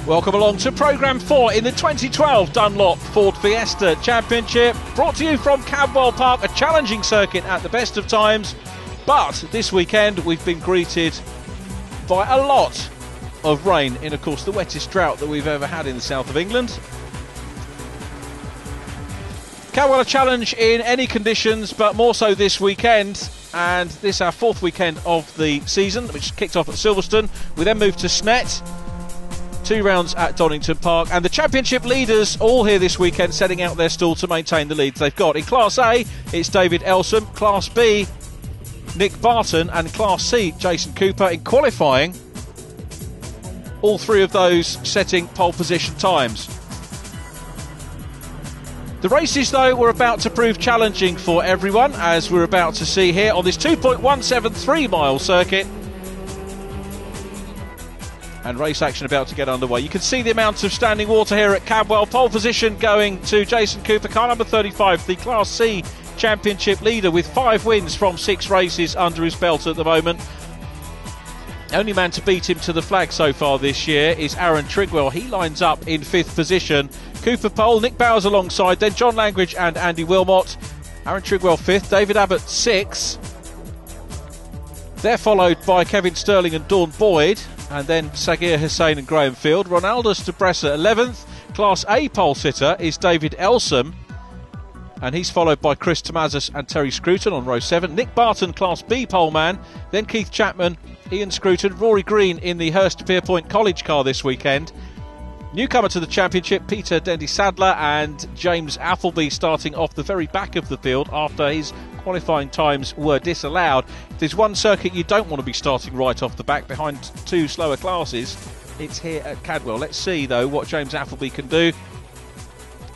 Welcome along to Programme 4 in the 2012 Dunlop Ford Fiesta Championship. Brought to you from Cadwell Park, a challenging circuit at the best of times. But this weekend we've been greeted by a lot of rain in, of course, the wettest drought that we've ever had in the south of England. Cadwell a challenge in any conditions, but more so this weekend. And this is our fourth weekend of the season, which kicked off at Silverstone. We then moved to Snet. 2 rounds at Donington Park, and the championship leaders all here this weekend setting out their stall to maintain the leads they've got. In Class A, it's David Elsom, Class B, Nick Barton, and Class C, Jason Cooper. In qualifying, all three of those setting pole position times. The races, though, were about to prove challenging for everyone, as we're about to see here on this 2.173 mile circuit. And race action about to get underway. You can see the amount of standing water here at Cadwell. Pole position going to Jason Cooper, car number 35, the Class C championship leader with 5 wins from 6 races under his belt at the moment. Only man to beat him to the flag so far this year is Aaron Trigwell. He lines up in 5th position. Cooper pole, Nick Bowers alongside, then John Langridge and Andy Wilmot. Aaron Trigwell 5th, David Abbott 6th. They're followed by Kevin Sterling and Dawn Boyd, and then Sagir Hussain and Graham Field. Ronaldus de Bresser 11th. Class A pole sitter is David Elsom, and he's followed by Chris Tomazis and Terry Scruton on row 7. Nick Barton, Class B pole man, then Keith Chapman, Ian Scruton, Rory Green in the Hurst Pierpoint College car this weekend. Newcomer to the championship, Peter Dendy-Sadler and James Appleby starting off the very back of the field after his qualifying times were disallowed. If there's one circuit you don't want to be starting right off the back behind 2 slower classes, it's here at Cadwell. Let's see, though, what James Appleby can do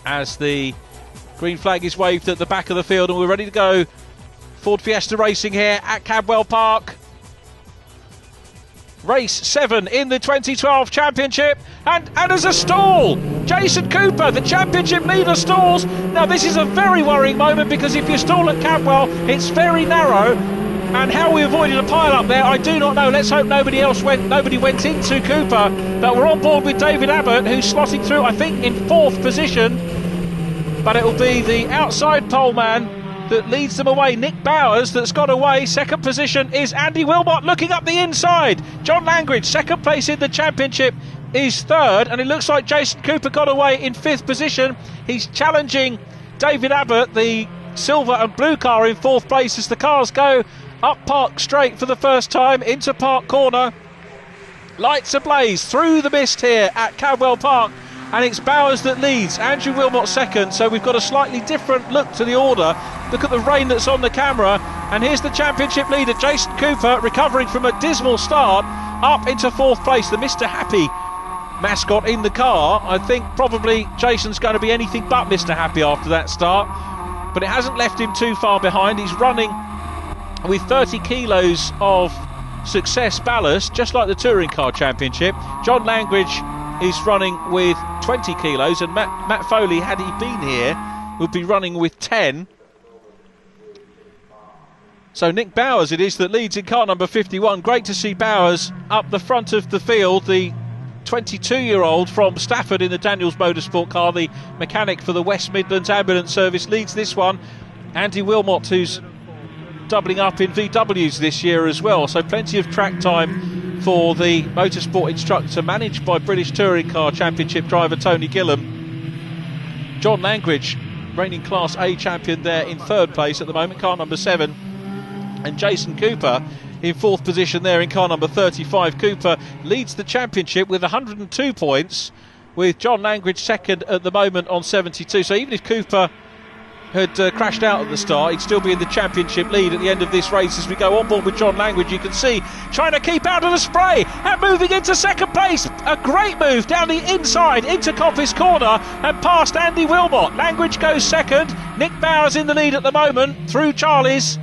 as the green flag is waved at the back of the field, and we're ready to go. Ford Fiesta racing here at Cadwell Park. Race 7 in the 2012 championship, and as a stall, Jason Cooper, the championship leader, stalls. Now this is a very worrying moment, because if you stall at Cadwell, it's very narrow, and how we avoided a pile up there, I do not know. Let's hope nobody went into Cooper, but we're on board with David Abbott, who's slotting through, I think, in 4th position, but it'll be the outside pole man that leads them away. Nick Bowers that's got away. 2nd position is Andy Wilmot looking up the inside. John Langridge, 2nd place in the championship, is 3rd, and it looks like Jason Cooper got away in 5th position. He's challenging David Abbott, the silver and blue car, in 4th place as the cars go up Park Straight for the first time into Park Corner. Lights ablaze through the mist here at Cadwell Park, and it's Bowers that leads, Andrew Wilmot 2nd, so we've got a slightly different look to the order. Look at the rain that's on the camera, and here's the championship leader, Jason Cooper, recovering from a dismal start, up into 4th place, the Mr. Happy mascot in the car. I think probably Jason's going to be anything but Mr. Happy after that start, but it hasn't left him too far behind. He's running with 30 kilos of success ballast, just like the Touring Car Championship. John Langridge is running with 20 kilos, and Matt Foley, had he been here, would be running with 10. So Nick Bowers it is that leads in car number 51. Great to see Bowers up the front of the field. The 22-year-old from Stafford in the Daniels Motorsport car, the mechanic for the West Midlands Ambulance Service, leads this one. Andy Wilmot, who's doubling up in VWs this year as well, so plenty of track time for the motorsport instructor managed by British Touring Car Championship driver Tony Gillam. John Langridge, reigning Class A champion, there in 3rd place at the moment, car number 7. And Jason Cooper in 4th position there in car number 35. Cooper leads the championship with 102 points, with John Langridge 2nd at the moment on 72. So even if Cooper had crashed out at the start, he'd still be in the championship lead at the end of this race as we go on board with John Langridge. You can see trying to keep out of the spray and moving into 2nd place. A great move down the inside into Coppice Corner and past Andy Wilmot. Langridge goes 2nd. Nick Bowers in the lead at the moment through Charlie's.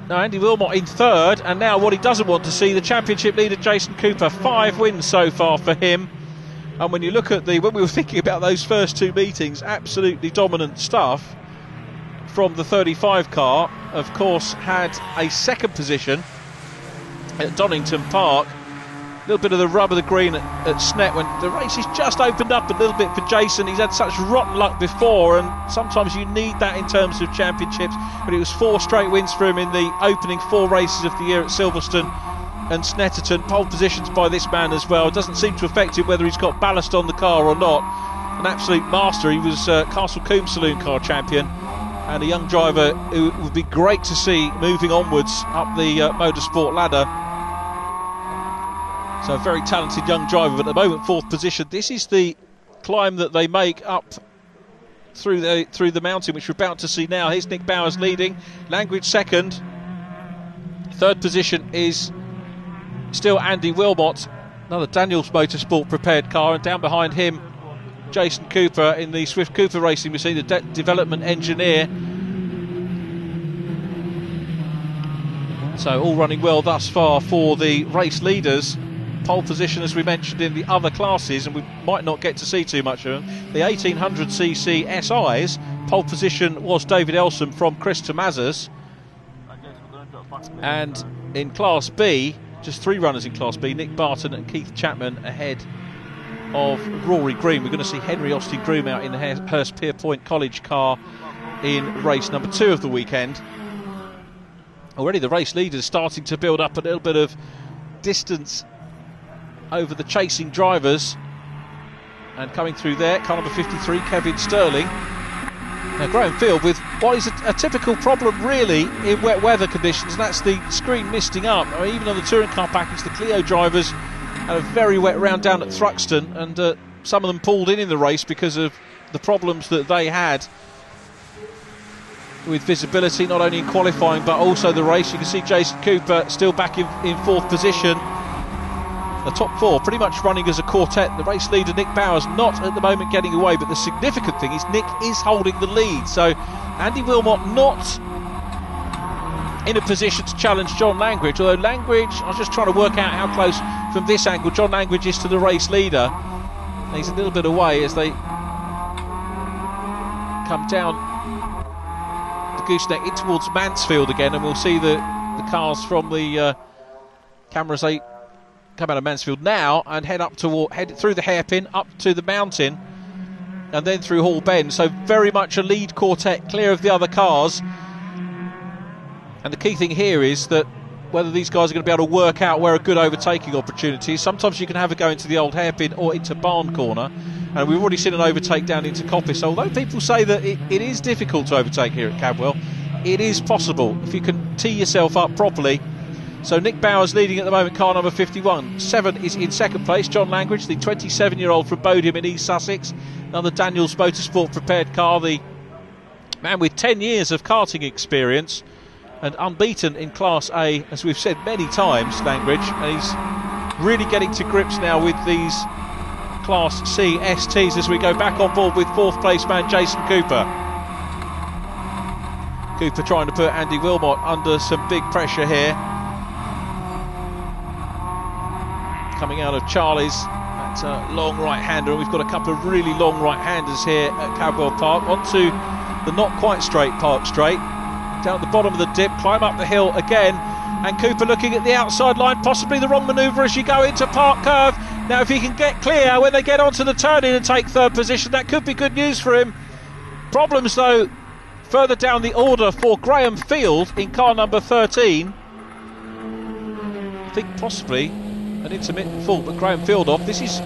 Now Andy Wilmot in 3rd, and now what he doesn't want to see, the championship leader Jason Cooper. 5 wins so far for him. And when you look at when we were thinking about those first 2 meetings, absolutely dominant stuff from the 35 car. Of course, had a 2nd position at Donington Park little bit of the rub of the green at Snet when the race has just opened up a little bit for Jason. He's had such rotten luck before, and sometimes you need that in terms of championships. But it was 4 straight wins for him in the opening 4 races of the year at Silverstone and Snetterton. Pole positions by this man as well. It doesn't seem to affect him whether he's got ballast on the car or not. An absolute master. He was Castle Combe Saloon Car champion, and a young driver who would be great to see moving onwards up the motorsport ladder. So a very talented young driver, but at the moment 4th position. This is the climb that they make up through the mountain, which we're about to see now. Here's Nick Bowers leading, Langridge 2nd. 3rd position is still Andy Wilmot, another Daniels Motorsport prepared car, and down behind him Jason Cooper in the Swift Cooper Racing. We see the development engineer. So all running well thus far for the race leaders. Pole position, as we mentioned, in the other classes, and we might not get to see too much of them. The 1800cc SIs, pole position was David Elsom from Chris Tomazas. And in Class B, just 3 runners in Class B, Nick Barton and Keith Chapman ahead of Rory Green. We're going to see Henry Austin Groom out in the Hurst Pierpoint College car in race number 2 of the weekend. Already the race leaders starting to build up a little bit of distance over the chasing drivers, and coming through there, car number 53, Kevin Sterling. Now Graham Field with what is a typical problem really in wet weather conditions, and that's the screen misting up. I mean, even on the touring car package, the Clio drivers had a very wet round down at Thruxton, and some of them pulled in the race because of the problems that they had with visibility, not only in qualifying but also the race. You can see Jason Cooper still back in 4th position. The top 4 pretty much running as a quartet. The race leader Nick Bowers not at the moment getting away, but the significant thing is Nick is holding the lead. So Andy Wilmot not in a position to challenge John Langridge, although Langridge, I was just trying to work out how close from this angle John Langridge is to the race leader. And he's a little bit away as they come down the gooseneck in towards Mansfield again, and we'll see the cars from the cameras. They come out of Mansfield now and head through the hairpin up to the mountain and then through Hall Bend. So very much a lead quartet clear of the other cars. And the key thing here is that whether these guys are going to be able to work out where a good overtaking opportunity is. Sometimes you can have a go into the old hairpin or into Barn Corner, and we've already seen an overtake down into Coppice. Although people say that it is difficult to overtake here at Cadwell, it is possible if you can tee yourself up properly. So Nick Bowers leading at the moment, car number 51. 7 is in 2nd place, John Langridge, the 27-year-old from Bodiam in East Sussex. Another Daniels Motorsport prepared car, the man with 10 years of karting experience and unbeaten in Class A, as we've said many times, Langridge. And he's really getting to grips now with these Class C STs as we go back on board with 4th place man Jason Cooper. Cooper trying to put Andy Wilmot under some big pressure here. Coming out of Charlie's, that's a long right-hander, and we've got a couple of really long right-handers here at Cadwell Park. Onto the not quite straight Park Straight, down at the bottom of the dip, climb up the hill again, and Cooper looking at the outside line, possibly the wrong manoeuvre as you go into Park Curve. Now if he can get clear when they get onto the turn-in and take 3rd position, that could be good news for him. Problems though further down the order for Graham Field in car number 13. I think possibly an intermittent fault, but Graham Field off. This is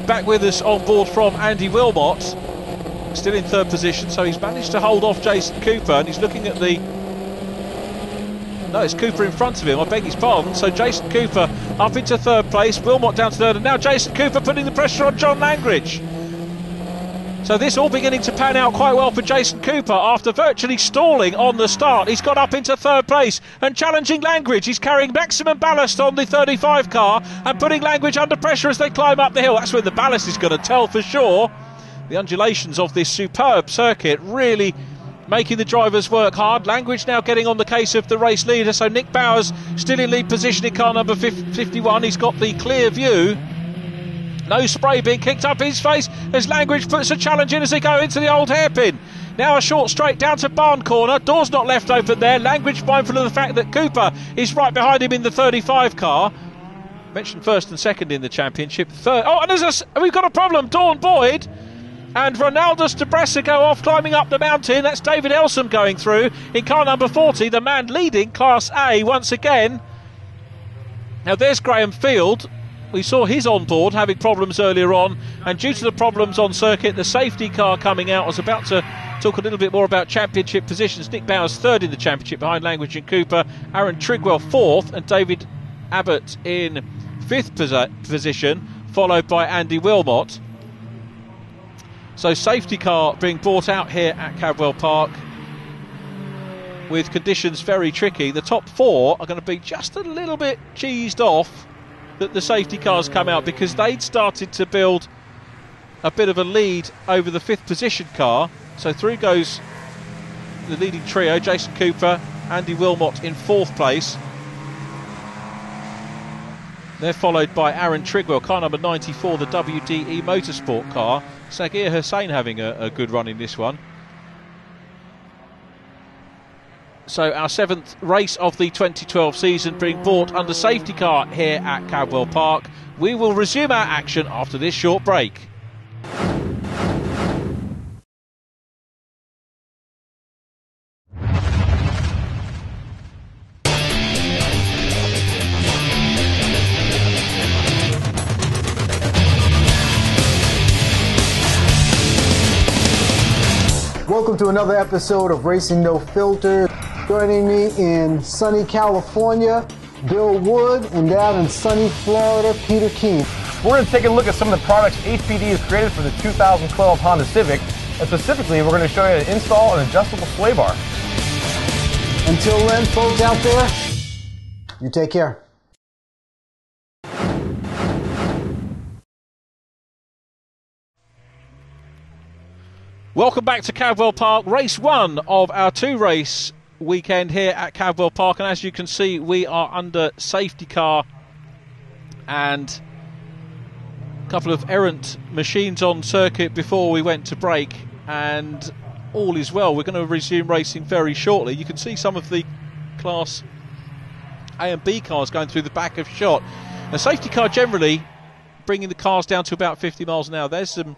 back with us on board from Andy Wilmot, still in 3rd position, so he's managed to hold off Jason Cooper, and he's looking at the... No, it's Cooper in front of him, I beg his pardon. So Jason Cooper up into 3rd place, Wilmot down to 3rd, and now Jason Cooper putting the pressure on John Langridge. So this all beginning to pan out quite well for Jason Cooper. After virtually stalling on the start, he's got up into 3rd place and challenging Langridge. He's carrying maximum ballast on the 35 car and putting Langridge under pressure as they climb up the hill. That's where the ballast is going to tell for sure. The undulations of this superb circuit really making the drivers work hard. Langridge now getting on the case of the race leader. So Nick Bowers still in lead position in car number 51. He's got the clear view. No spray being kicked up his face as Langridge puts a challenge in as they go into the old hairpin. Now a short straight down to Barn Corner. Door's not left open there. Langridge mindful of the fact that Cooper is right behind him in the 35 car. Mentioned first and second in the championship. Third. Oh, and we've got a problem. Dawn Boyd and Ronaldo Stabressa go off climbing up the mountain. That's David Elsom going through in car number 40, the man leading Class A once again. Now there's Graham Field. We saw his onboard having problems earlier on, and due to the problems on circuit, the safety car coming out. I was about to talk a little bit more about championship positions. Nick Bowers third in the championship behind Langridge and Cooper, Aaron Trigwell fourth, and David Abbott in fifth position, followed by Andy Wilmot. So safety car being brought out here at Cadwell Park with conditions very tricky. The top four are going to be just a little bit cheesed off that the safety cars come out, because they'd started to build a bit of a lead over the fifth position car. So through goes the leading trio, Jason Cooper, Andy Wilmot in fourth place. They're followed by Aaron Trigwell, car number 94, the WDE Motorsport car. Sagir Hussain having a good run in this one. So our seventh race of the 2012 season being brought under safety car here at Cadwell Park. We will resume our action after this short break. Welcome to another episode of Racing No Filter. Joining me in sunny California, Bill Wood, and down in sunny Florida, Peter Keene. We're going to take a look at some of the products HPD has created for the 2012 Honda Civic, and specifically we're going to show you how to install an adjustable sway bar. Until then, folks out there, you take care. Welcome back to Cadwell Park, race one of our two-race weekend here at Cadwell Park, and as you can see, we are under safety car and a couple of errant machines on circuit before we went to break, and all is well. We're going to resume racing very shortly. You can see some of the Class A and B cars going through the back of shot. A safety car generally bringing the cars down to about 50 miles an hour. There's some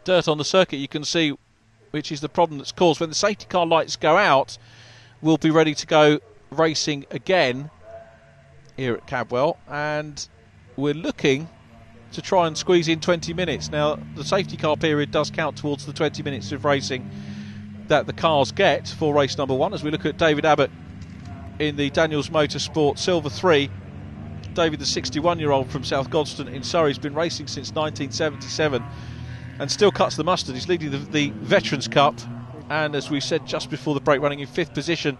dirt on the circuit you can see, which is the problem that's caused. When the safety car lights go out, we'll be ready to go racing again here at Cadwell, and we're looking to try and squeeze in 20 minutes. Now the safety car period does count towards the 20 minutes of racing that the cars get for race number one, as we look at David Abbott in the Daniels Motorsport Silver 3. David, the 61-year-old from South Godstone in Surrey, has been racing since 1977 and still cuts the mustard. He's leading the Veterans Cup, and as we said just before the break, running in fifth position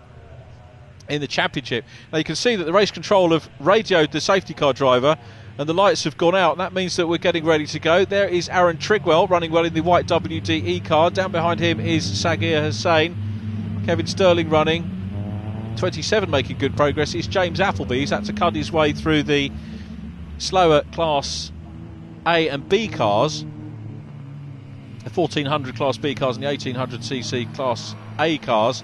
in the championship. Now you can see that the race control have radioed the safety car driver, and the lights have gone out, and that means that we're getting ready to go. There is Aaron Trigwell running well in the white WDE car. Down behind him is Sagir Hussain. Kevin Sterling running 27, making good progress. It's James Appleby. He's had to cut his way through the slower Class A and B cars, the 1400 Class B cars and the 1800cc Class A cars,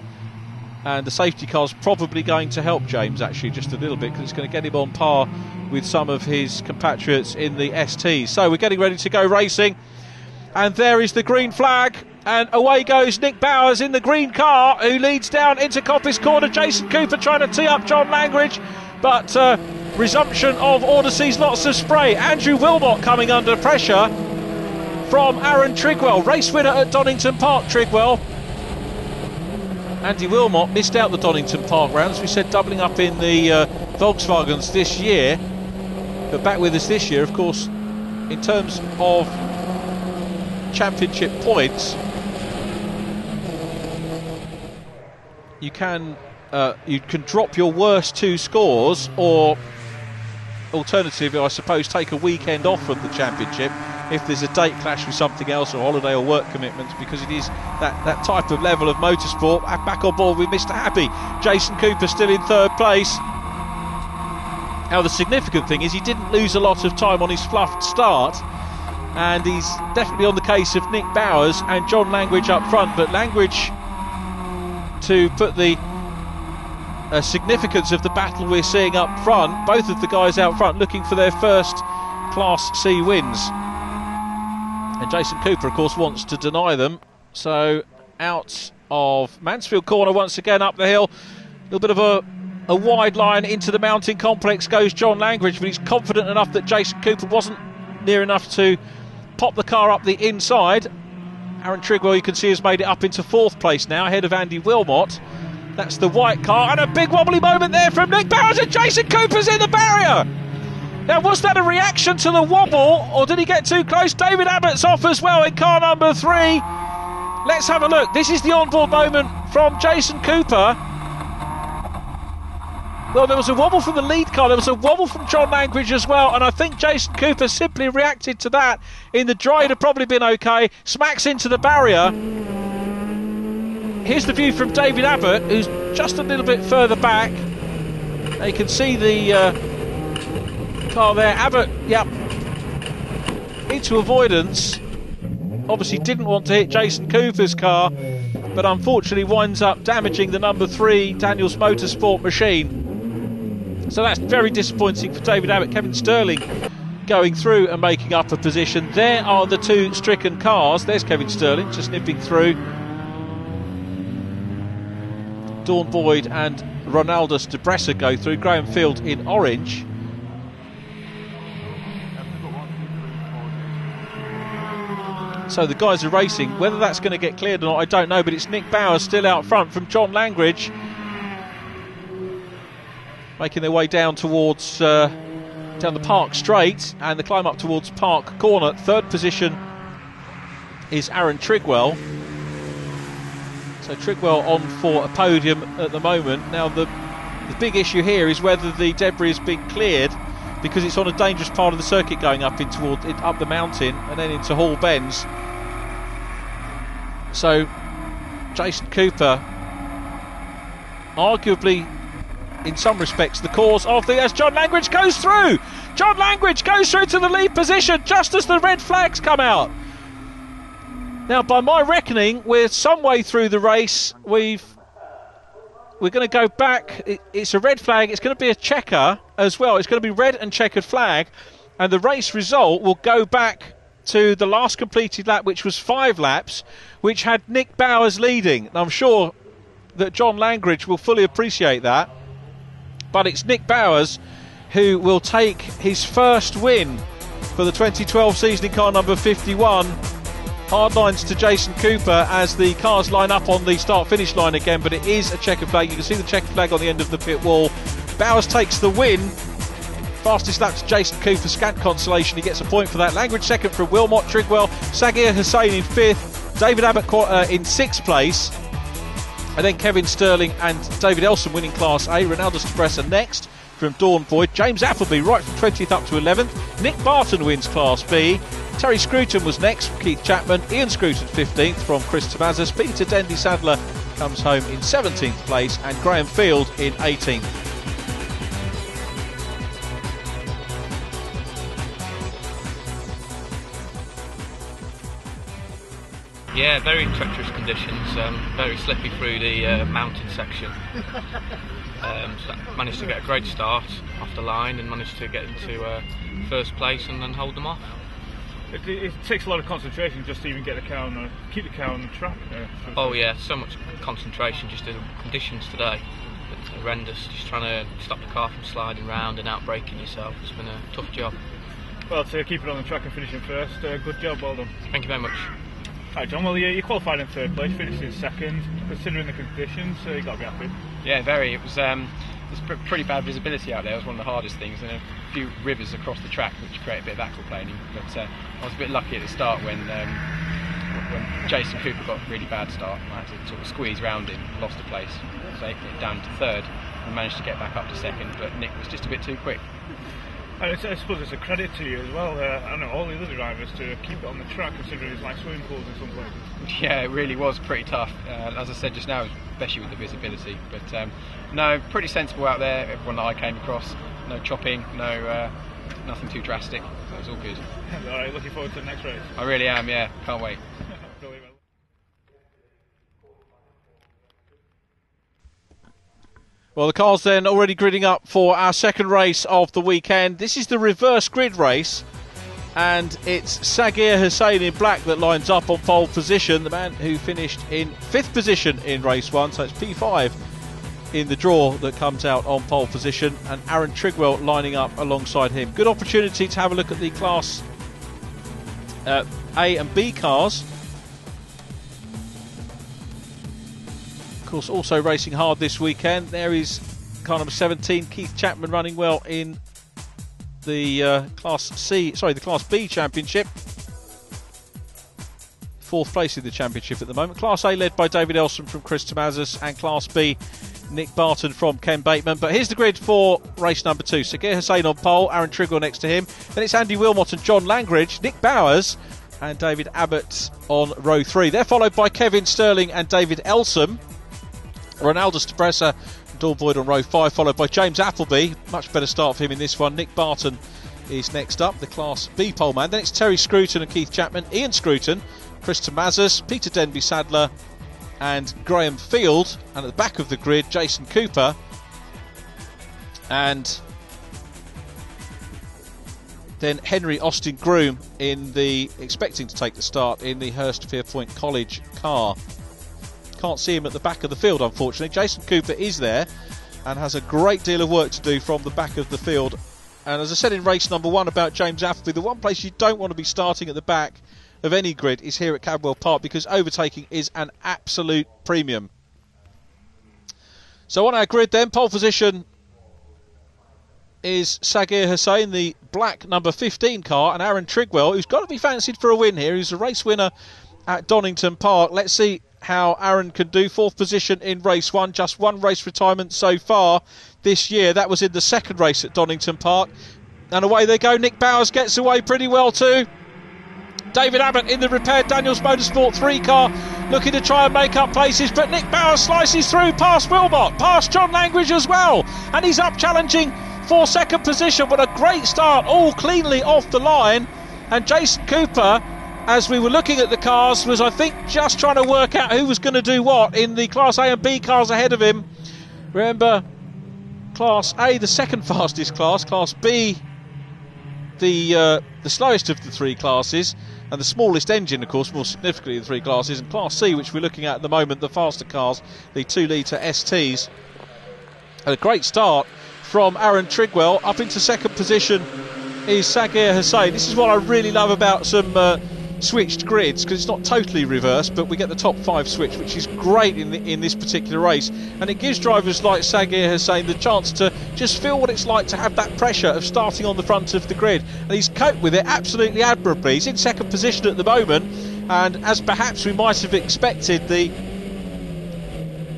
and the safety car's probably going to help James actually just a little bit, because it's going to get him on par with some of his compatriots in the ST. So we're getting ready to go racing, and there is the green flag, and away goes Nick Bowers in the green car, who leads down into Coppice Corner. Jason Cooper trying to tee up John Langridge, but resumption of order sees lots of spray. Andrew Wilmot coming under pressure from Aaron Trigwell, race winner at Donington Park. Trigwell, Andy Wilmot missed out the Donington Park rounds. We said doubling up in the Volkswagens this year, but back with us this year. Of course, in terms of championship points, you can drop your worst two scores, or alternatively, I suppose, take a weekend off from the championship if there's a date clash with something else, or holiday or work commitments, because it is that type of level of motorsport. Back on board with Mr. Happy. Jason Cooper still in third place. Now the significant thing is he didn't lose a lot of time on his fluffed start, and he's definitely on the case of Nick Bowers and John Langridge up front, but Langridge, to put the significance of the battle we're seeing up front. Both of the guys out front looking for their first Class C wins. And Jason Cooper, of course, wants to deny them. So out of Mansfield corner once again up the hill. A little bit of a wide line into the mountain complex goes John Langridge, but he's confident enough that Jason Cooper wasn't near enough to pop the car up the inside. Aaron Trigwell, you can see, has made it up into 4th place now, ahead of Andy Wilmot. That's the white car, and a big wobbly moment there from Nick Bowers, and Jason Cooper's in the barrier. Now, was that a reaction to the wobble, or did he get too close? David Abbott's off as well in car number 3. Let's have a look. This is the onboard moment from Jason Cooper. Well, there was a wobble from the lead car, there was a wobble from John Langridge as well, and I think Jason Cooper simply reacted to that. In the dry, it'd have probably been okay. Smacks into the barrier. Here's the view from David Abbott, who's just a little bit further back. Now you can see the car there. Abbott, yep, into avoidance. Obviously didn't want to hit Jason Cooper's car, but unfortunately winds up damaging the number 3 Daniels Motorsport machine. So that's very disappointing for David Abbott. Kevin Sterling going through and making up a position. There are the 2 stricken cars. There's Kevin Sterling just nipping through. Dawn Boyd and Ronaldus de Bresser go through. Graham Field in orange. So the guys are racing. Whether that's going to get cleared or not, I don't know, but it's Nick Bowers still out front from John Langridge, making their way down towards down the Park Straight and the climb up towards Park Corner. 3rd position is Aaron Trigwell. So Trigwell on for a podium at the moment. Now the big issue here is whether the debris has been cleared, because it's on a dangerous part of the circuit going up up the mountain and then into Hall Bends. So Jason Cooper, arguably in some respects the cause of as John Langridge goes through. John Langridge goes through to the lead position just as the red flags come out. Now, by my reckoning, we're some way through the race. We're going to go back. It's a red flag. It's going to be a checker as well. It's going to be red and checkered flag, and the race result will go back to the last completed lap, which was 5 laps, which had Nick Bowers leading. And I'm sure that John Langridge will fully appreciate that. But it's Nick Bowers who will take his first win for the 2012 season in car number 51. Hard lines to Jason Cooper as the cars line up on the start-finish line again, but it is a checkered flag. You can see the checkered flag on the end of the pit wall. Bowers takes the win. Fastest lap to Jason Cooper, scant consolation. He gets a point for that. Langridge second from Wilmot, Trigwell, Sagir Hussain in 5th, David Abbott in 6th place, and then Kevin Sterling and David Elson winning Class A. Ronaldus de Bresser next from Dawn Boyd. James Appleby right from 20th up to 11th. Nick Barton wins Class B. Terry Scruton was next from Keith Chapman. Ian Scruton 15th from Chris Tomazas. Peter Dendy Sadler comes home in 17th place, and Graham Field in 18th. Yeah, very treacherous conditions, very slippy through the mountain section. So managed to get a great start off the line and managed to get into first place and then hold them off. It takes a lot of concentration just to even get the car on keep the car on the track. Oh yeah, so much concentration. Just the conditions today, it's horrendous. Just trying to stop the car from sliding round and out braking yourself. It's been a tough job. Well, to keep it on the track and finishing first, good job, well done. Thank you very much. Hi John, well you qualified in 3rd place, finished in 2nd. Considering the conditions, you've got to be happy. Yeah, very. It was there's pretty bad visibility out there. It was one of the hardest things, and a few rivers across the track which create a bit of aquaplaning. But I was a bit lucky at the start when Jason Cooper got a really bad start. I had to sort of squeeze round him, lost a place, so down to 3rd, and managed to get back up to 2nd. But Nick was just a bit too quick. And I suppose it's a credit to you as well, I know all the other drivers, to keep it on the track, considering it's like swimming pools in some places. Yeah, it really was pretty tough. As I said just now, especially with the visibility. But no, pretty sensible out there, everyone that I came across. No chopping, nothing too drastic. So it was all good. Alright, looking forward to the next race. I really am, yeah, can't wait. Well, the cars then already gridding up for our second race of the weekend. This is the reverse grid race, and it's Sagir Hussain in black that lines up on pole position, the man who finished in 5th position in race 1, so it's P5 in the draw that comes out on pole position, and Aaron Trigwell lining up alongside him. Good opportunity to have a look at the Class A and B cars. Of course, also racing hard this weekend. There is car number 17, Keith Chapman, running well in the Class B Championship. 4th place in the Championship at the moment. Class A led by David Elson from Chris Tomazis, and Class B, Nick Barton from Ken Bateman. But here's the grid for race number 2. Sagir Hussain on pole, Aaron Trigwell next to him. Then it's Andy Wilmot and John Langridge, Nick Bowers and David Abbott on row 3. They're followed by Kevin Sterling and David Elsom. Ronaldo Stabressa and Dawn Boyd on row 5, followed by James Appleby. Much better start for him in this one. Nick Barton is next up, the Class B poleman. Then it's Terry Scruton and Keith Chapman, Ian Scruton, Chris Tomazis, Peter Denby Sadler and Graham Field. And at the back of the grid, Jason Cooper and then Henry Austin Groom expecting to take the start in the Hurst Fairpoint College car. Can't see him at the back of the field, unfortunately. Jason Cooper is there and has a great deal of work to do from the back of the field. And as I said in race number 1 about James Appleby, the one place you don't want to be starting at the back of any grid is here at Cadwell Park, because overtaking is an absolute premium. So on our grid then, pole position is Sagir Hussain, the black number 15 car, and Aaron Trigwell, who's got to be fancied for a win here. He's a race winner at Donington Park. Let's see how Aaron can do. 4th position in race 1, just 1 race retirement so far this year. That was in the 2nd race at Donington Park. And away they go. Nick Bowers gets away pretty well too. David Abbott in the repaired Daniels Motorsport 3 car, looking to try and make up places, but Nick Bowers slices through past Wilmot, past John Langridge as well, and he's up challenging for 2nd position. But a great start, all cleanly off the line. And Jason Cooper, as we were looking at the cars, was, I think, just trying to work out who was going to do what in the Class A and B cars ahead of him. Remember, Class A, the 2nd fastest class, Class B, the slowest of the 3 classes, and the smallest engine, of course, more significantly of the 3 classes, and Class C, which we're looking at the moment, the faster cars, the 2-litre STs. A great start from Aaron Trigwell. Up into 2nd position is Sagir Hussain. This is what I really love about some switched grids, because it's not totally reversed, but we get the top 5 switch, which is great in this particular race, and it gives drivers like Sagir Hussain the chance to just feel what it's like to have that pressure of starting on the front of the grid, and he's coped with it absolutely admirably. He's in 2nd position at the moment, and as perhaps we might have expected, the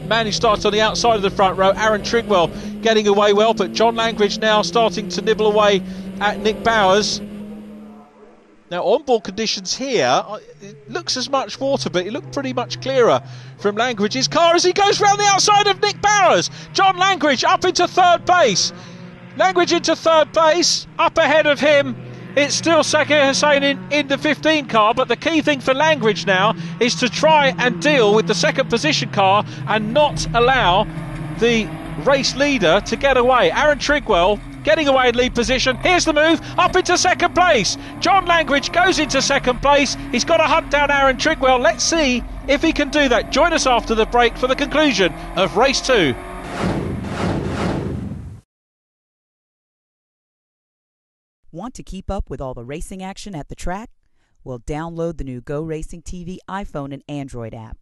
man who started on the outside of the front row, Aaron Trigwell, getting away well, but John Langridge now starting to nibble away at Nick Bowers. Now, onboard conditions here, it looks as much water, but it looked pretty much clearer from Langridge's car as he goes round the outside of Nick Bowers. John Langridge up into 3rd base. Langridge into 3rd base, up ahead of him. It's still Sagir Hussain in the 15 car, but the key thing for Langridge now is to try and deal with the 2nd position car and not allow the race leader to get away. Aaron Trigwell getting away in lead position. Here's the move, up into 2nd place. John Langridge goes into 2nd place. He's got to hunt down Aaron Trigwell. Let's see if he can do that. Join us after the break for the conclusion of race 2. Want to keep up with all the racing action at the track? Well, download the new Go Racing TV iPhone and Android app.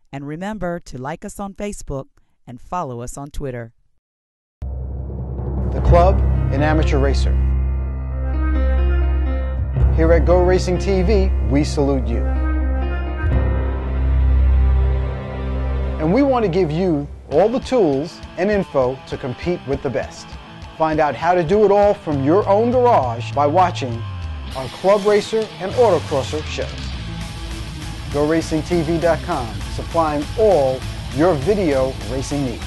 And remember to like us on Facebook and follow us on Twitter. The club, an amateur racer. Here at Go Racing TV, we salute you. And we want to give you all the tools and info to compete with the best. Find out how to do it all from your own garage by watching our Club Racer and Autocrosser shows. GoRacingTV.com, supplying all your video racing needs.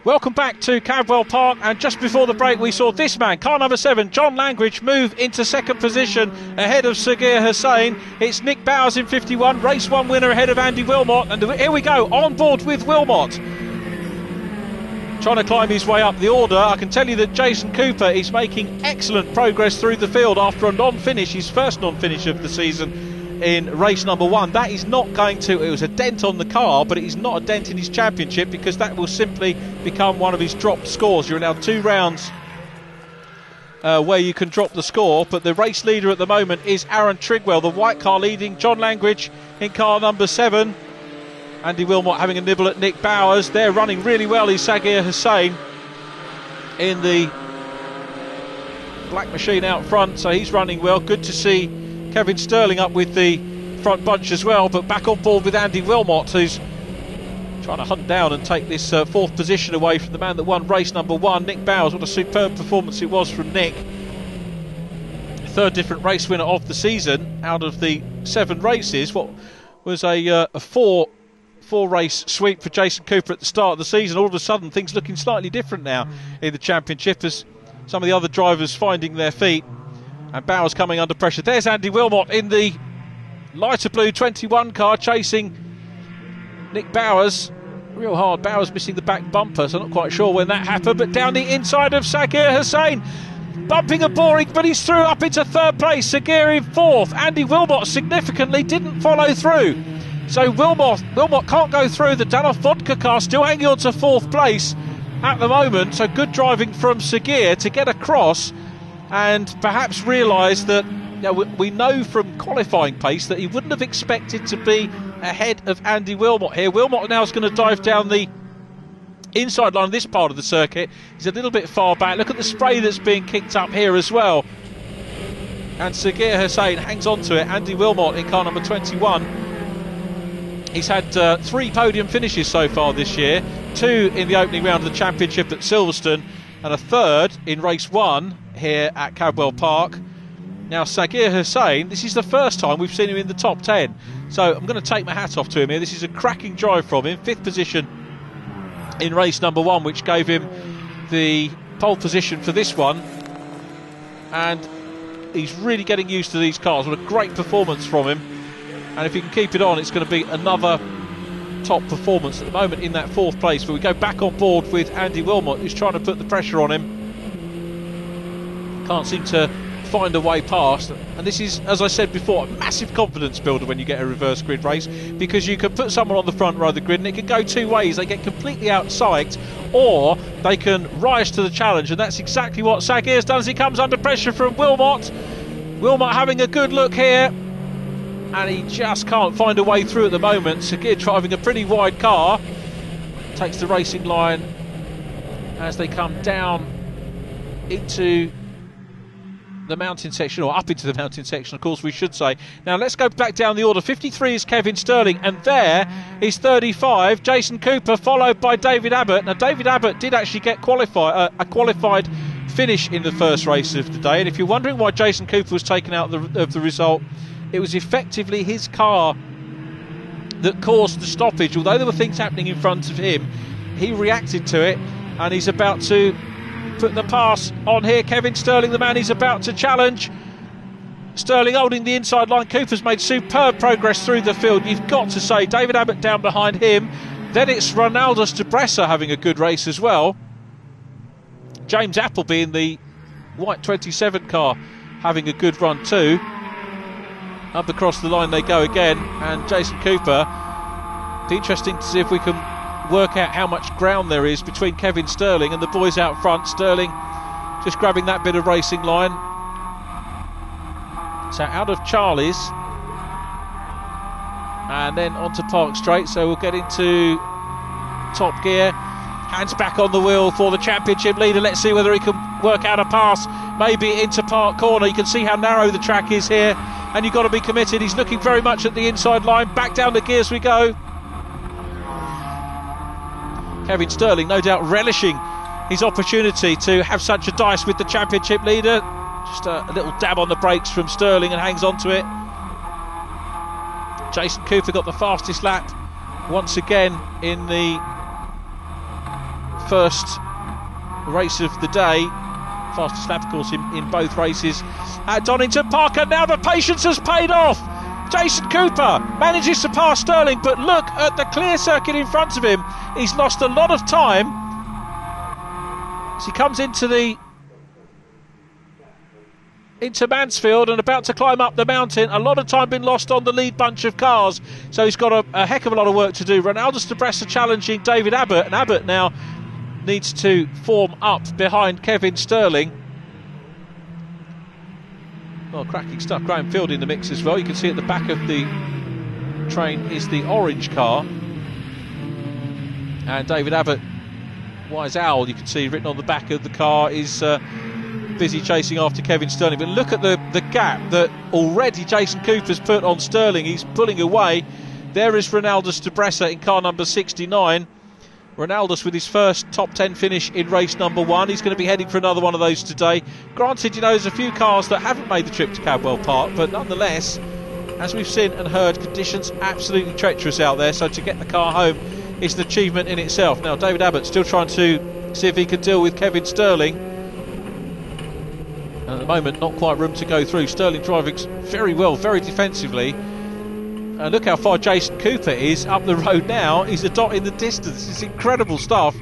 Welcome back to Cadwell Park, and just before the break we saw this man, car number 7, John Langridge, move into second position ahead of Sagir Hussain. It's Nick Bowers in 51, race 1 winner ahead of Andy Wilmot, and here we go, on board with Wilmot. Trying to climb his way up the order. I can tell you that Jason Cooper is making excellent progress through the field after a non-finish, his first non-finish of the season in race number 1. That is not going to, it was a dent on the car, but it is not a dent in his championship, because that will simply become one of his dropped scores. You're allowed 2 rounds where you can drop the score, but the race leader at the moment is Aaron Trigwell, the white car leading John Langridge in car number 7. Andy Wilmot having a nibble at Nick Bowers. They're running really well, is Sagir Hussain in the black machine out front, so he's running well. Good to see Kevin Sterling up with the front bunch as well, but back on board with Andy Wilmot, who's trying to hunt down and take this 4th position away from the man that won race number 1, Nick Bowers. What a superb performance it was from Nick. 3rd different race winner of the season out of the 7 races. What was a 4 race sweep for Jason Cooper at the start of the season. All of a sudden things looking slightly different now in the championship, as some of the other drivers finding their feet. And Bowers coming under pressure. There's Andy Wilmot in the lighter blue 21 car chasing Nick Bowers. Real hard. Bowers missing the back bumper, so not quite sure when that happened. But down the inside of Sagir Hussain. Bumping and boring, but he's through up into 3rd place. Sagir in 4th. Andy Wilmot significantly didn't follow through. So Wilmot can't go through. The Dunlop vodka car still hanging on to 4th place at the moment. So good driving from Sagir to get across, and perhaps realise that, you know, we know from qualifying pace that he wouldn't have expected to be ahead of Andy Wilmot here. Wilmot now is going to dive down the inside line of this part of the circuit. He's a little bit far back. Look at the spray that's being kicked up here as well. And Sagir Hussain hangs on to it. Andy Wilmot in car number 21. He's had 3 podium finishes so far this year. 2 in the opening round of the championship at Silverstone, and a 3rd in race 1 here at Cadwell Park. Now Sagir Hussain, this is the first time we've seen him in the top 10, so I'm going to take my hat off to him here. This is a cracking drive from him. 5th position in race number 1, which gave him the pole position for this one, and he's really getting used to these cars. What a great performance from him, and if he can keep it on, it's going to be another top performance. At the moment in that 4th place, but we go back on board with Andy Wilmot, who's trying to put the pressure on him. Can't seem to find a way past, and this is, as I said before, a massive confidence builder when you get a reverse grid race, because you can put someone on the front row of the grid and it can go 2 ways. They get completely out-psyched, or they can rise to the challenge, and that's exactly what Sagir's done as he comes under pressure from Wilmot. Wilmot having a good look here, and he just can't find a way through at the moment. Sagir driving a pretty wide car, takes the racing line as they come down into the mountain section, or up into the mountain section, of course we should say. Now let's go back down the order. 53 is Kevin Sterling, and there is 35, Jason Cooper, followed by David Abbott. Now David Abbott did actually get a qualified finish in the first race of the day, and if you're wondering why Jason Cooper was taken out of the result, it was effectively his car that caused the stoppage. Although there were things happening in front of him, he reacted to it, and he's about to put the pass on here. Kevin Sterling, the man he's about to challenge. Sterling holding the inside line. Cooper's made superb progress through the field, you've got to say. David Abbott down behind him. Then it's Ronaldo Stabressa having a good race as well. James Appleby in the white 27 car having a good run too. Up across the line they go again, and Jason Cooper. Be interesting to see if we can work out how much ground there is between Kevin Sterling and the boys out front. Sterling just grabbing that bit of racing line. So out of Charlie's and then onto Park Straight, so we'll get into top gear. Hands back on the wheel for the championship leader. Let's see whether he can work out a pass, maybe into Park Corner. You can see how narrow the track is here, and you've got to be committed. He's looking very much at the inside line. Back down the gears we go. Kevin Sterling no doubt relishing his opportunity to have such a dice with the championship leader. Just a little dab on the brakes from Sterling and hangs on to it. Jason Cooper got the fastest lap once again in the first race of the day. Fastest lap, of course, in both races at Donington Park. And now the patience has paid off. Jason Cooper manages to pass Sterling, but look at the clear circuit in front of him. He's lost a lot of time as he comes into Mansfield and about to climb up the mountain. A lot of time been lost on the lead bunch of cars, so he's got a heck of a lot of work to do. Ronaldo Stabressa challenging David Abbott, and Abbott now needs to form up behind Kevin Sterling. Well, cracking stuff. Graham Field in the mix as well. You can see at the back of the train is the orange car, and David Abbott, Wise Owl, you can see written on the back of the car, is busy chasing after Kevin Sterling. But look at the gap that already Jason Cooper's put on Sterling. He's pulling away. There is Ronaldo Stabressa in car number 69. Ronaldo's with his first top 10 finish in race number 1. He's going to be heading for another one of those today. Granted, you know, there's a few cars that haven't made the trip to Cadwell Park, but nonetheless, as we've seen and heard, conditions absolutely treacherous out there, so to get the car home is an achievement in itself. Now, David Abbott still trying to see if he can deal with Kevin Sterling. At the moment, not quite room to go through. Sterling driving very well, very defensively. And look how far Jason Cooper is up the road now. He's a dot in the distance. It's incredible stuff.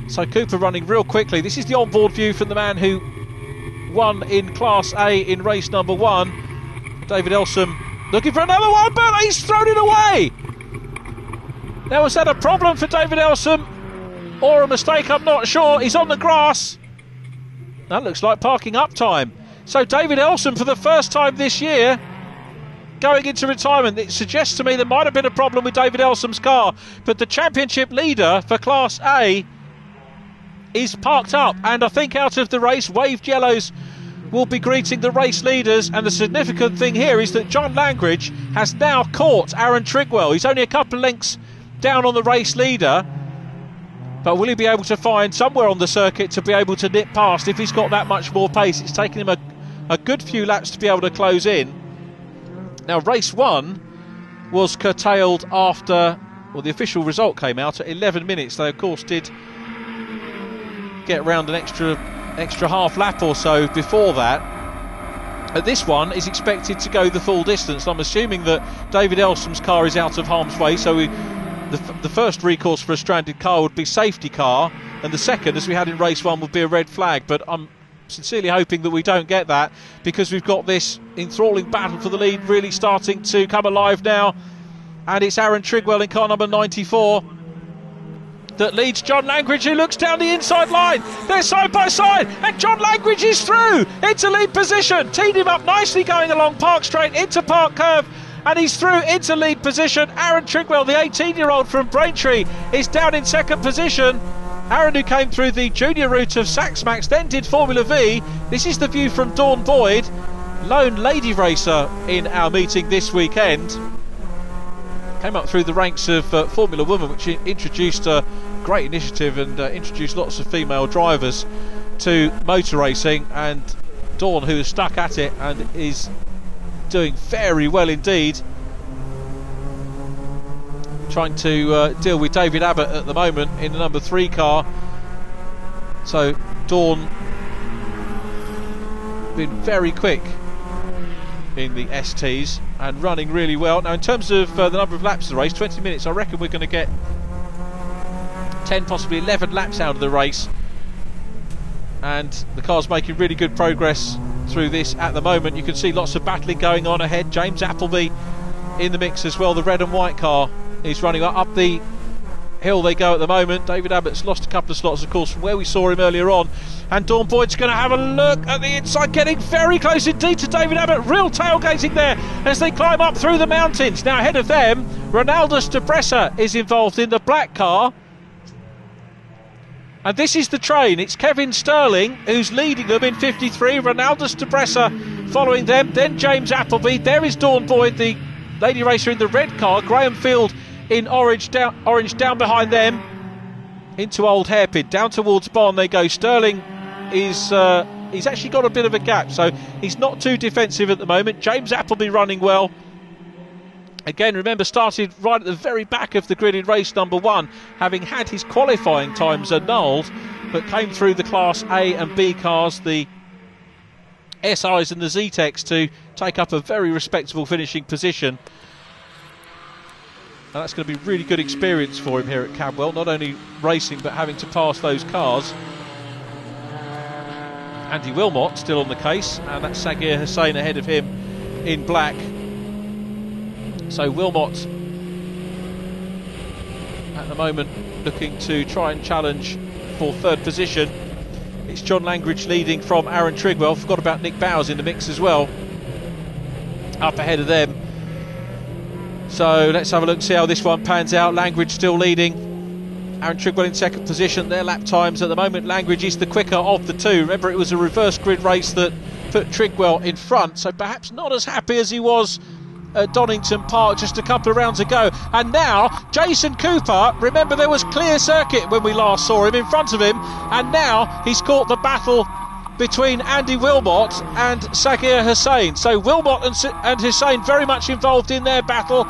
So Cooper running real quickly. This is the onboard view from the man who won in Class A in race number 1. David Elsom looking for another one, but he's thrown it away. Now, was that a problem for David Elsom or a mistake? I'm not sure. He's on the grass. That looks like parking up time. So David Elsom, for the first time this year, going into retirement. It suggests to me there might have been a problem with David Elsom's car, but the championship leader for Class A is parked up, and I think out of the race, waved yellows will be greeting the race leaders. And the significant thing here is that John Langridge has now caught Aaron Trigwell. He's only a couple of lengths down on the race leader, but will he be able to find somewhere on the circuit to be able to nip past if he's got that much more pace? It's taken him a good few laps to be able to close in. Now, race 1 was curtailed after, well, the official result came out at 11 minutes. They, of course, did get around an extra half lap or so before that. But this one is expected to go the full distance. I'm assuming that David Elsom's car is out of harm's way, so the first recourse for a stranded car would be safety car, and the second, as we had in race 1, would be a red flag. But I'm sincerely hoping that we don't get that, because we've got this enthralling battle for the lead really starting to come alive now, and it's Aaron Trigwell in car number 94 that leads John Langridge, who looks down the inside line. They're side by side, and John Langridge is through into lead position, teed him up nicely going along Park Straight into Park Curve, and he's through into lead position. Aaron Trigwell, the 18-year-old from Braintree, is down in second position. Aaron, who came through the junior route of Saxmax, then did Formula V. This is the view from Dawn Boyd, lone lady racer in our meeting this weekend. Came up through the ranks of Formula Woman, which introduced a great initiative and introduced lots of female drivers to motor racing. And Dawn, who is stuck at it and is doing very well indeed, trying to deal with David Abbott at the moment in the number 3 car. So Dawn been very quick in the STs and running really well. Now, in terms of the number of laps of the race, 20 minutes, I reckon we're going to get 10, possibly 11 laps out of the race, and the car's making really good progress through this at the moment. You can see lots of battling going on ahead. James Appleby in the mix as well. The red and white car is running up the hill they go at the moment. David Abbott's lost a couple of slots, of course, from where we saw him earlier on. And Dawn Boyd's going to have a look at the inside, getting very close indeed to David Abbott. Real tailgating there as they climb up through the mountains. Now, ahead of them, Ronaldo Stabressa is involved in the black car. And this is the train. It's Kevin Sterling who's leading them in 53. Ronaldo Stabressa following them. Then James Appleby. There is Dawn Boyd, the lady racer in the red car. Graham Field in orange down behind them into Old Hairpin. Down towards Bond they go. Sterling is he's actually got a bit of a gap, so he's not too defensive at the moment. James Appleby running well. Again, remember, started right at the very back of the grid in race number 1, having had his qualifying times annulled, but came through the Class A and B cars, the SIs and the Z-Techs, to take up a very respectable finishing position. And that's going to be really good experience for him here at Cadwell, not only racing but having to pass those cars. Andy Wilmot still on the case, and that's Sagir Hussain ahead of him in black. So Wilmot at the moment looking to try and challenge for third position. It's John Langridge leading from Aaron Trigwell. Forgot about Nick Bowers in the mix as well, up ahead of them. So let's have a look and see how this one pans out. Langridge still leading, Aaron Trigwell in second position. Their lap times at the moment, Langridge is the quicker of the two. Remember, it was a reverse grid race that put Trigwell in front, so perhaps not as happy as he was at Donington Park just a couple of rounds ago. And now Jason Cooper, remember there was clear circuit when we last saw him in front of him, and now he's caught the battle between Andy Wilmot and Sagir Hussain. So Wilmot and Hussain very much involved in their battle,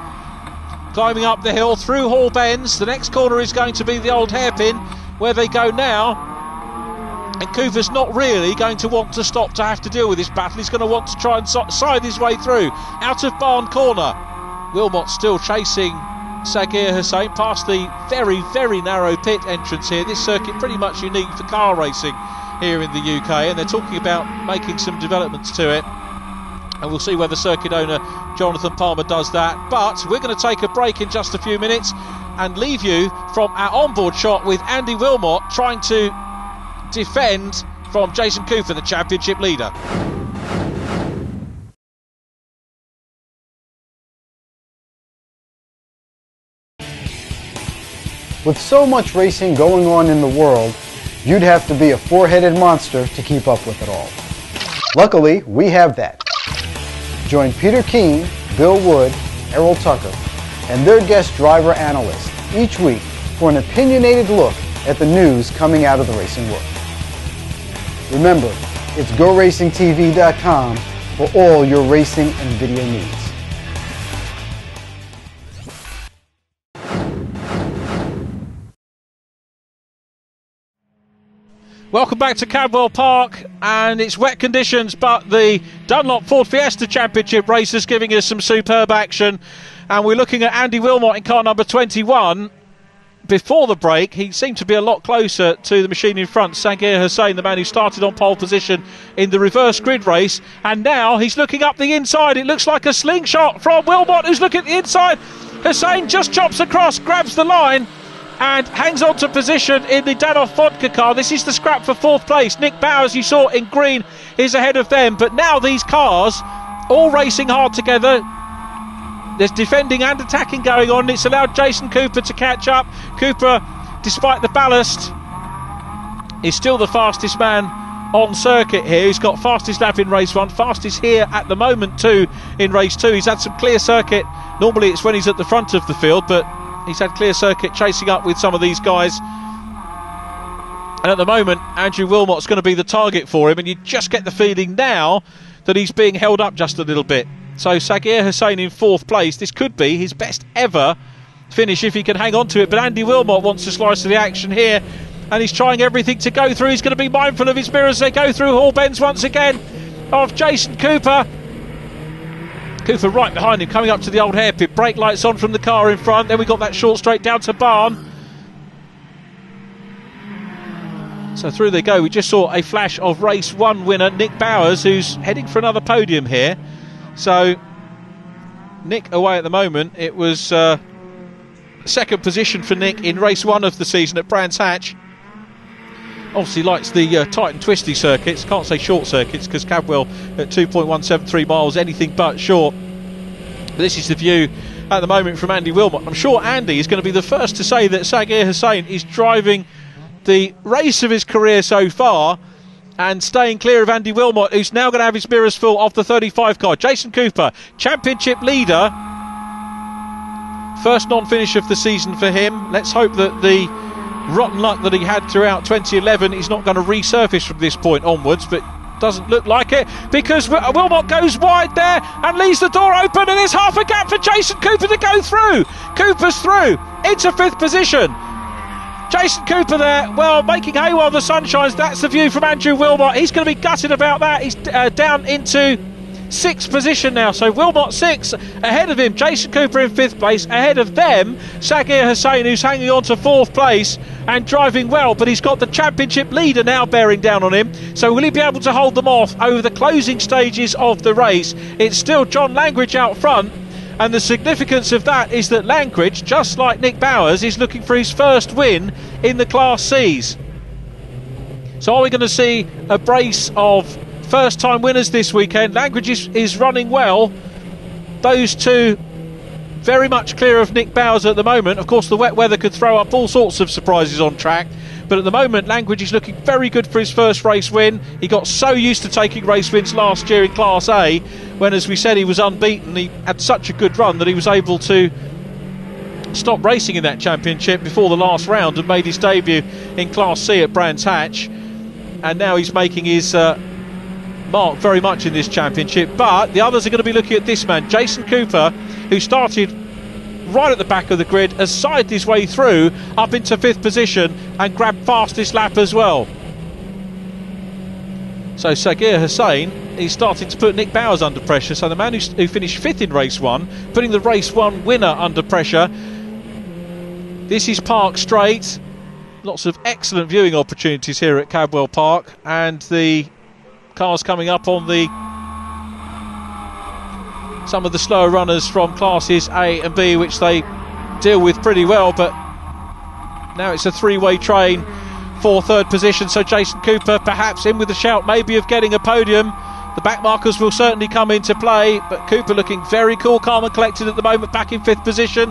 climbing up the hill through Hall Bends. The next corner is going to be the old hairpin where they go now, and Cooper's not really going to want to stop to have to deal with this battle. He's going to want to try and side his way through. Out of Barn Corner, Wilmot still chasing Sagir Hussain past the very, very narrow pit entrance here. This circuit pretty much unique for car racing here in the UK, and they're talking about making some developments to it, and we'll see whether circuit owner Jonathan Palmer does that. But we're going to take a break in just a few minutes and leave you from our onboard shot with Andy Wilmot trying to defend from Jason Cooper, the championship leader. With so much racing going on in the world, you'd have to be a four-headed monster to keep up with it all. Luckily, we have that. Join Peter Keane, Bill Wood, Errol Tucker, and their guest driver analyst each week for an opinionated look at the news coming out of the racing world. Remember, it's GoRacingTV.com for all your racing and video needs. Welcome back to Cadwell Park, and it's wet conditions, but the Dunlop Ford Fiesta Championship race is giving us some superb action, and we're looking at Andy Wilmot in car number 21. Before the break, he seemed to be a lot closer to the machine in front, Sagir Hussain, the man who started on pole position in the reverse grid race, and now he's looking up the inside. It looks like a slingshot from Wilmot, who's looking at the inside. Hussain just chops across, grabs the line, and hangs on to position in the Dunlop Vodka car. This is the scrap for fourth place. Nick Bowers, you saw in green, is ahead of them, but now these cars all racing hard together. There's defending and attacking going on. It's allowed Jason Cooper to catch up. Cooper, despite the ballast, is still the fastest man on circuit here. He's got fastest lap in race 1, fastest here at the moment too in race 2. He's had some clear circuit. Normally it's when he's at the front of the field, but he's had clear circuit chasing up with some of these guys. And at the moment, Andrew Wilmot's going to be the target for him, and you just get the feeling now that he's being held up just a little bit. So Sagir Hussain in fourth place. This could be his best ever finish if he can hang on to it, but Andy Wilmot wants to slice of the action here, and he's trying everything to go through. He's going to be mindful of his mirrors as they go through Hall Bends once again of Jason Cooper. Cooper right behind him, coming up to the old hairpin. Brake lights on from the car in front. Then we got that short straight down to Barn. So through they go. We just saw a flash of race 1 winner Nick Bowers, who's heading for another podium here. So Nick away at the moment. It was second position for Nick in race 1 of the season at Brands Hatch. Obviously likes the tight and twisty circuits. Can't say short circuits because Cadwell at 2.173 miles, anything but short. But this is the view at the moment from Andy Wilmot. I'm sure Andy is going to be the first to say that Sagir Hussain is driving the race of his career so far and staying clear of Andy Wilmot, who's now going to have his mirrors full of the 35 car. Jason Cooper, championship leader. First non-finish of the season for him. Let's hope that the rotten luck that he had throughout 2011 is not going to resurface from this point onwards, but doesn't look like it, because Wilmot goes wide there and leaves the door open, and there's half a gap for Jason Cooper to go through. Cooper's through into 5th position. Jason Cooper there, well, making hay while the sun shines. That's the view from Andrew Wilmot. He's going to be gutted about that. He's down into 6th position now. So Wilmot 6 ahead of him. Jason Cooper in 5th place. Ahead of them, Sagir Hussain, who's hanging on to 4th place and driving well. But he's got the championship leader now bearing down on him. So will he be able to hold them off over the closing stages of the race? It's still John Langridge out front. And the significance of that is that Langridge, just like Nick Bowers, is looking for his first win in the Class Cs. So are we going to see a brace of first-time winners this weekend? Langridge is running well. Those two very much clear of Nick Bowers at the moment. Of course, the wet weather could throw up all sorts of surprises on track. But at the moment, Langridge is looking very good for his first race win. He got so used to taking race wins last year in Class A, when, as we said, he was unbeaten. He had such a good run that he was able to stop racing in that championship before the last round and made his debut in Class C at Brands Hatch. And now he's making his mark very much in this championship. But the others are going to be looking at this man, Jason Cooper, who started right at the back of the grid, has sided his way through up into 5th position and grabbed fastest lap as well. So Sagir Hussain is starting to put Nick Bowers under pressure. So the man who finished 5th in race 1, putting the race 1 winner under pressure. This is Park Straight. Lots of excellent viewing opportunities here at Cadwell Park, and the cars coming up on some of the slower runners from classes A and B, which they deal with pretty well. But now it's a 3-way train for 3rd position, so Jason Cooper perhaps in with a shout maybe of getting a podium. The back markers will certainly come into play, but Cooper looking very cool, calm and collected at the moment, back in 5th position.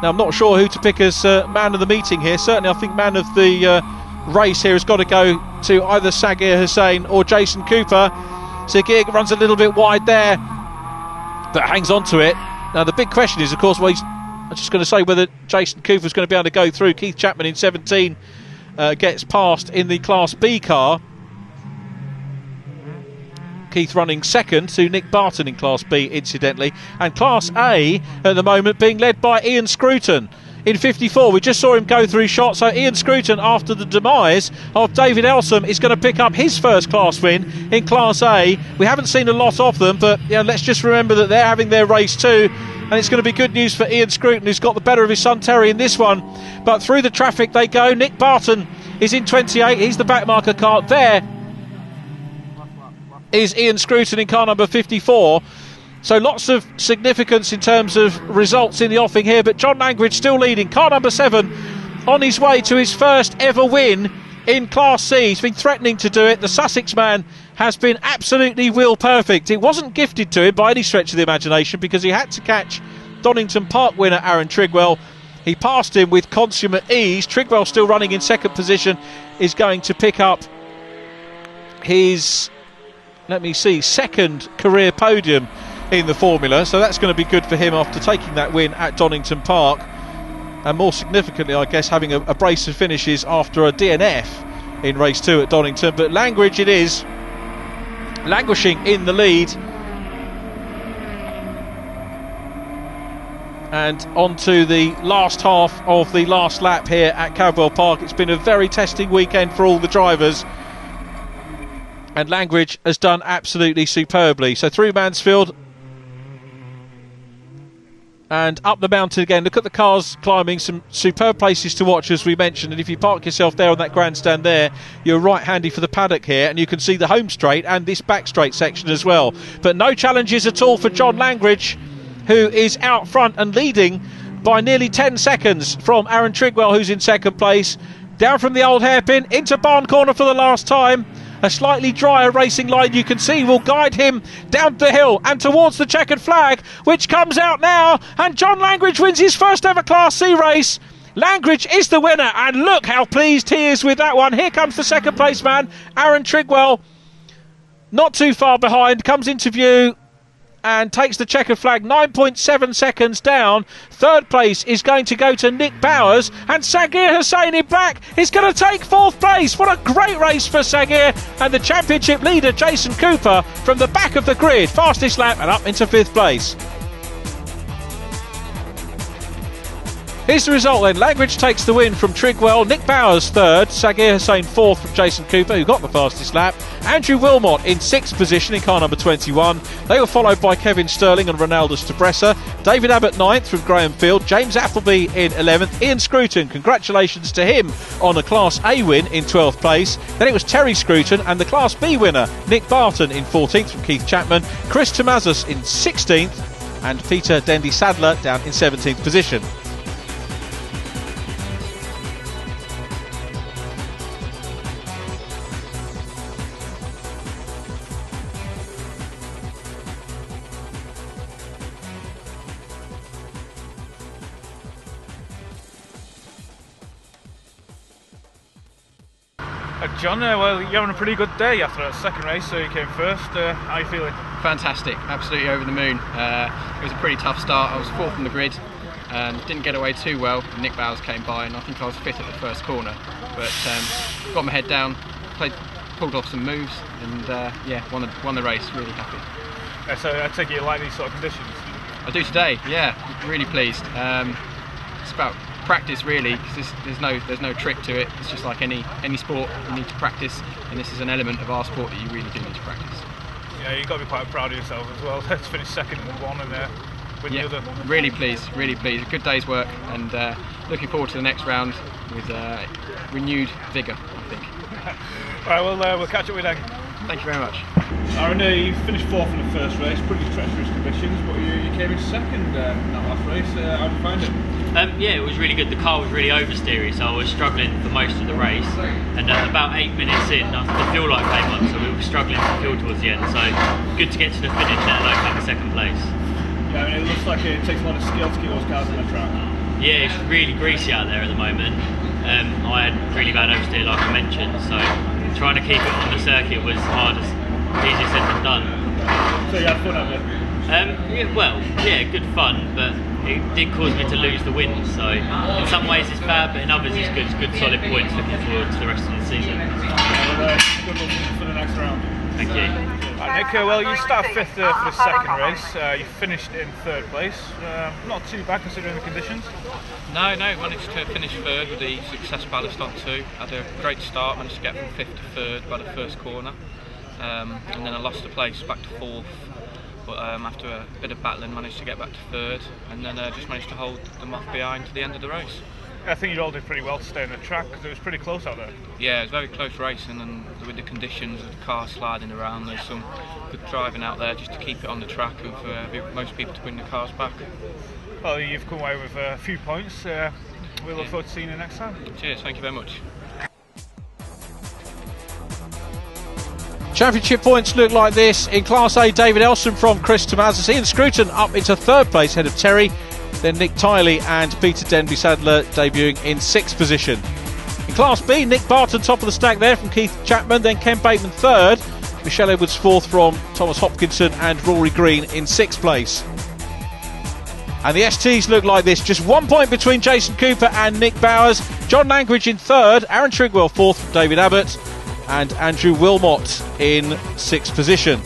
Now I'm not sure who to pick as man of the meeting here. Certainly I think man of the race here has got to go to either Sagir Hussain or Jason Cooper. Sagir runs a little bit wide there, but hangs on to it. Now the big question is, of course, I'm just going to say whether Jason Cooper's going to be able to go through. Keith Chapman in 17 gets past in the Class B car. Keith running 2nd to Nick Barton in Class B, incidentally. And Class A at the moment being led by Ian Scruton in 54. We just saw him go through shot. So Ian Scruton, after the demise of David Elsom, is going to pick up his first class win in Class A. We haven't seen a lot of them, but let's just remember that they're having their race too. And it's going to be good news for Ian Scruton, who's got the better of his son Terry in this one. But through the traffic they go. Nick Barton is in 28. He's the backmarker car. There is Ian Scruton in car number 54. So lots of significance in terms of results in the offing here. But John Langridge still leading. Car number 7 on his way to his first ever win in Class C. He's been threatening to do it. The Sussex man has been absolutely wheel perfect. It wasn't gifted to him by any stretch of the imagination, because he had to catch Donington Park winner Aaron Trigwell. He passed him with consummate ease. Trigwell still running in 2nd position is going to pick up his, 2nd career podium in the formula, so that's going to be good for him after taking that win at Donington Park, and more significantly I guess having a brace of finishes after a DNF in race 2 at Donington. But Langridge it is, languishing in the lead, and on to the last half of the last lap here at Cadwell Park. It's been a very testing weekend for all the drivers, and Langridge has done absolutely superbly. So through Mansfield and up the mountain again. Look at the cars climbing, some superb places to watch as we mentioned, and if you park yourself there on that grandstand there, you're right handy for the paddock here, and you can see the home straight and this back straight section as well. But no challenges at all for John Langridge, who is out front and leading by nearly 10 seconds from Aaron Trigwell, who's in 2nd place. Down from the old hairpin into barn corner for the last time. A slightly drier racing line, you can see, will guide him down the hill and towards the checkered flag, which comes out now, and John Langridge wins his first ever Class C race. Langridge is the winner, and look how pleased he is with that one. Here comes the 2nd place man, Aaron Trigwell, not too far behind, comes into view and takes the checkered flag, 9.7 seconds down. Third place is going to go to Nick Bowers, and Sagir Hussain in back is going to take fourth place. What a great race for Sagir, and the championship leader Jason Cooper from the back of the grid, fastest lap and up into fifth place. Here's the result then. Langridge takes the win from Trigwell, Nick Bowers third, Sagir Hussain fourth from Jason Cooper, who got the fastest lap, Andrew Wilmot in sixth position in car number 21. They were followed by Kevin Sterling and Ronaldo Stabressa, David Abbott ninth from Graham Field, James Appleby in 11th, Ian Scruton, congratulations to him on a Class A win in 12th place. Then it was Terry Scruton and the Class B winner, Nick Barton in 14th from Keith Chapman, Chris Tomazis in 16th and Peter Dendy Sadler down in 17th position. John, well, you're having a pretty good day after that second race, so you came first. How are you feeling? Fantastic, absolutely over the moon. It was a pretty tough start. I was fourth on the grid, didn't get away too well. Nick Bowers came by, and I think I was fifth at the first corner. But got my head down, pulled off some moves, and yeah, won the race. Really happy. So I take it you like these sort of conditions? I do today. Yeah, really pleased. It's about practice really, because there's no trick to it. It's just like any sport, you need to practice, and this is an element of our sport that you really do need to practice. Yeah, you've got to be quite proud of yourself as well to finish second in one and win the other. Really pleased, a good day's work, and looking forward to the next round with renewed vigour, I think. Right, we'll catch up with you then. Thank you very much. Aaron, you finished fourth in the first race, pretty treacherous conditions, but you came in second in that last race. How did you find it? Yeah, it was really good. The car was really oversteery, so I was struggling for most of the race. And about 8 minutes in, the fuel light came on, so we were struggling for fuel towards the end. So good to get to the finish and take second place. Yeah, I mean, it looks like it takes a lot of skill to keep those cars on the track. Yeah, it's really greasy out there at the moment. I had really bad oversteer, like I mentioned, so trying to keep it on the circuit was easier said than done. So you had fun of it? Yeah, good fun, but it did cause me to lose the win, so in some ways it's bad, but in others it's good. It's good solid points, looking forward to the rest of the season. Good luck for the next round. Thank you. Nick, well, you started fifth for the second race. You finished in third place. Not too bad considering the conditions. No, managed to finish third with the success ballast on two. Had a great start, managed to get from fifth to third by the first corner. And then I lost the place back to fourth. But after a bit of battling, managed to get back to third, and then just managed to hold them off behind to the end of the race. I think you all did pretty well to stay on the track because it was pretty close out there. Yeah, it was very close racing, and with the conditions of the car sliding around, there's some good driving out there just to keep it on the track and for most people to bring the cars back. Well, you've come away with a few points. We look forward to seeing you next time. Cheers, thank you very much. Championship points look like this. In Class A, David Elson from Chris Tomazis, Ian Scruton up into third place ahead of Terry, then Nick Tiley and Peter Denby Sadler debuting in sixth position. In Class B, Nick Barton top of the stack there from Keith Chapman, then Ken Bateman third, Michelle Edwards fourth from Thomas Hopkinson, and Rory Green in sixth place. And the STs look like this, just 1 point between Jason Cooper and Nick Bowers. John Langridge in third, Aaron Trigwell fourth from David Abbott, and Andrew Wilmot in sixth position.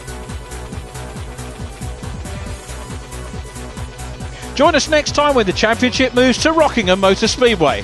Join us next time when the championship moves to Rockingham Motor Speedway.